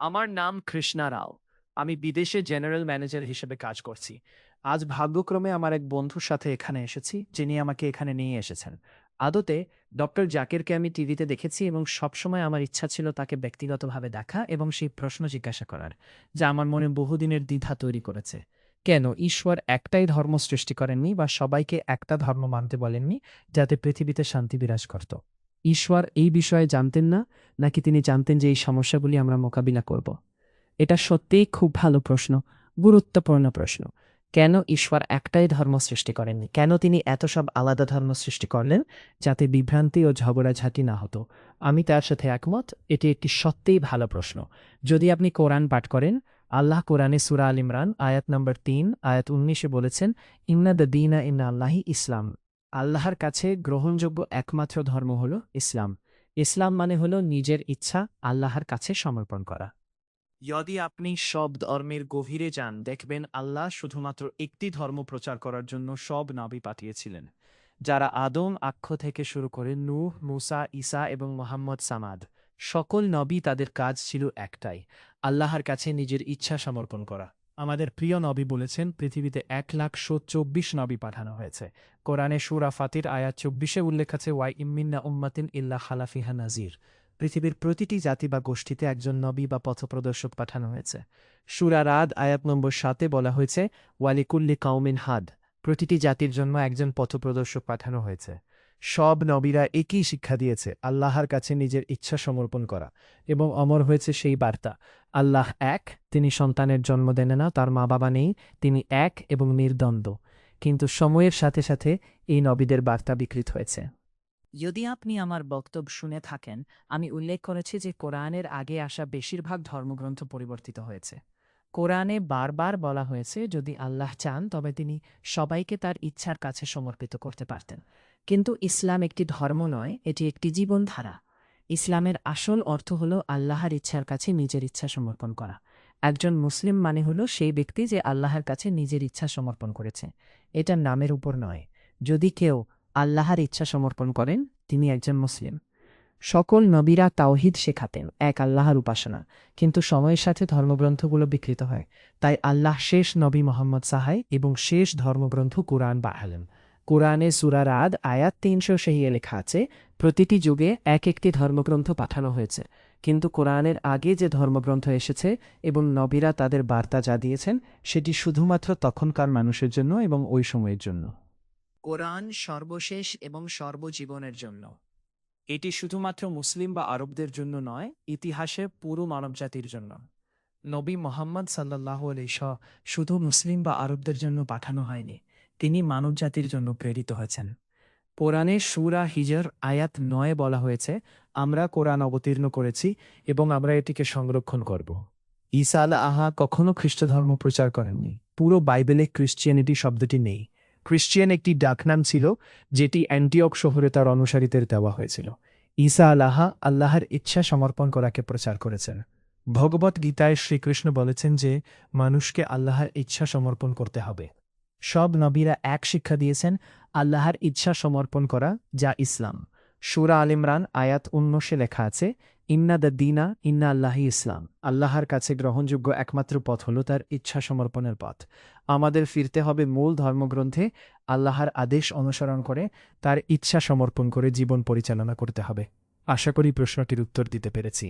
আমার নাম কৃষ্ণা রাও। আমি বিদেশে জেনারেল ম্যানেজার হিসেবে কাজ করছি। আজ ভাগ্যক্রমে আমার এক বন্ধুর সাথে এখানে এসেছি, যিনি আমাকে এখানে নিয়ে এসেছেন। আদতে ডক্টর জাকিরকে আমি টিভিতে দেখেছি এবং সবসময় আমার ইচ্ছা ছিল তাকে ব্যক্তিগতভাবে দেখা এবং সেই প্রশ্ন জিজ্ঞাসা করার, যা আমার মনে বহুদিনের দ্বিধা তৈরি করেছে। কেন ঈশ্বর একটাই ধর্ম সৃষ্টি করেননি বা সবাইকে একটা ধর্ম মানতে বলেননি, যাতে পৃথিবীতে শান্তি বিরাজ করত? ঈশ্বর এই বিষয়ে জানতেন না, নাকি তিনি জানতেন যে এই সমস্যাগুলি আমরা মোকাবিলা করব? এটা সত্যিই খুব ভালো প্রশ্ন, গুরুত্বপূর্ণ প্রশ্ন। কেন ঈশ্বর একটাই ধর্ম সৃষ্টি করেননি? কেন তিনি এত সব আলাদা ধর্ম সৃষ্টি করলেন, যাতে বিভ্রান্তি ও ঝগড়াঝাটি না হতো? আমি তার সাথে একমত। এটি একটি সত্যিই ভালো প্রশ্ন। যদি আপনি কোরআন পাঠ করেন, আল্লাহ কোরআনে সূরা আল ইমরান আয়াত নম্বর ৩ আয়াত ১৯-এ বলেছেন, ইন্না দ্য দীনা ইন্না আল্লাহি ইসলাম। আল্লাহর কাছে গ্রহণযোগ্য একমাত্র ধর্ম হল ইসলাম। ইসলাম মানে হল নিজের ইচ্ছা আল্লাহর কাছে সমর্পণ করা। যদি আপনি সব ধর্মের গভীরে যান, দেখবেন আল্লাহ শুধুমাত্র একটি ধর্ম প্রচার করার জন্য সব নবী পাঠিয়েছিলেন। যারা আদম আক্ষ থেকে শুরু করে নূহ, মুসা, ঈসা এবং মোহাম্মদ সামাদ, সকল নবী তাদের কাজ ছিল একটাই, আল্লাহর কাছে নিজের ইচ্ছা সমর্পণ করা। আমাদের প্রিয় নবী বলেছেন, পৃথিবীতে ১,১২৪ নবী পাঠানো হয়েছে। কোরআনে সূরা ফাতির আয়াত ২৪-এ উল্লেখ আছে, ওয়াই ইম্মিন্না উম্মাতিন ইল্লা খালাফিহা নাজির। পৃথিবীর প্রতিটি জাতি বা গোষ্ঠীতে একজন নবী বা পথপ্রদর্শক পাঠানো হয়েছে। সূরা রাদ আয়াত নম্বর ৭-এ বলা হয়েছে, ওয়ালিকুল্লি কাউমিন হাদ। প্রতিটি জাতির জন্য একজন পথপ্রদর্শক পাঠানো হয়েছে। সব নবীরা একই শিক্ষা দিয়েছে, আল্লাহর কাছে নিজের ইচ্ছা সমর্পণ করা, এবং অমর হয়েছে সেই বার্তা, আল্লাহ এক, তিনি সন্তানের জন্ম দেন না, তার মা বাবা নেই, তিনি এক এবং নির্দ্বন্দ্ব। কিন্তু সময়ের সাথে সাথে এই নবীদের বার্তা বিকৃত হয়েছে। যদি আপনি আমার বক্তব্য শুনে থাকেন, আমি উল্লেখ করেছি যে কোরআনের আগে আসা বেশিরভাগ ধর্মগ্রন্থ পরিবর্তিত হয়েছে। কোরআনে বারবার বলা হয়েছে, যদি আল্লাহ চান তবে তিনি সবাইকে তার ইচ্ছার কাছে সমর্পিত করতে পারতেন। কিন্তু ইসলাম একটি ধর্ম নয়, এটি একটি জীবনধারা। ইসলামের আসল অর্থ হল আল্লাহর ইচ্ছার কাছে নিজের ইচ্ছা সমর্পণ করা। একজন মুসলিম মানে হল সেই ব্যক্তি যে আল্লাহর কাছে নিজের ইচ্ছা সমর্পণ করেছে। এটা নামের উপর নয়। যদি কেউ আল্লাহর ইচ্ছা সমর্পণ করেন, তিনি একজন মুসলিম। সকল নবীরা তাওহিদ শেখাতেন, এক আল্লাহর উপাসনা। কিন্তু সময়ের সাথে ধর্মগ্রন্থগুলো বিকৃত হয়। তাই আল্লাহ শেষ নবী মোহাম্মদ সাহায় এবং শেষ ধর্মগ্রন্থ কুরআন পাঠালেন। কুরআনে সূরা রাদ আয়াত ৩০০ লেখা আছে, প্রতিটি যুগে এক একটি ধর্মগ্রন্থ পাঠানো হয়েছে। কিন্তু কোরআনের আগে যে ধর্মগ্রন্থ এসেছে এবং নবীরা তাদের বার্তা যা দিয়েছেন, সেটি শুধুমাত্র তখনকার মানুষের জন্য এবং ওই সময়ের জন্য। কোরআন সর্বশেষ এবং সর্বজীবনের জন্য। এটি শুধুমাত্র মুসলিম বা আরবদের জন্য নয়, ইতিহাসে পুরো মানবজাতির জন্য। নবী মোহাম্মদ সাল্লাল্লাহু আলাইহি শুধু মুসলিম বা আরবদের জন্য পাঠানো হয়নি, তিনি মানবজাতির জন্য প্রেরিত হয়েছেন। কোরআনে সূরা হিজর আয়াত ৯ বলা হয়েছে, আমরা কোরআন অবতীর্ণ করেছি এবং আমরা এটিকে সংরক্ষণ করব। ঈসা আলাহা কখনো খ্রিস্ট ধর্ম প্রচার করেননি। পুরো বাইবেলে ক্রিশ্চিয়ানিটি শব্দটি নেই। ক্রিশ্চিয়ান একটি ডাকনাম ছিল, যেটি অ্যান্টিওক শহরে তার অনুসারীদের দেওয়া হয়েছিল। ঈসা আলাহা আল্লাহর ইচ্ছা সমর্পণ করাকে প্রচার করেছেন। ভগবত গীতায় শ্রীকৃষ্ণ বলেছেন যে মানুষকে আল্লাহর ইচ্ছা সমর্পণ করতে হবে। সব নবীরা এক শিক্ষা দিয়েছেন, আল্লাহর ইচ্ছা সমর্পণ করা, যা ইসলাম। সূরা আল ইমরান আয়াত ১৯-এ লেখা আছে, ইন্না দ্য দীনা ইন্না আল্লাহি ইসলাম। আল্লাহর কাছে গ্রহণযোগ্য একমাত্র পথ হল তার ইচ্ছা সমর্পণের পথ। আমাদের ফিরতে হবে মূল ধর্মগ্রন্থে, আল্লাহর আদেশ অনুসরণ করে তার ইচ্ছা সমর্পণ করে জীবন পরিচালনা করতে হবে। আশা করি প্রশ্নটির উত্তর দিতে পেরেছি।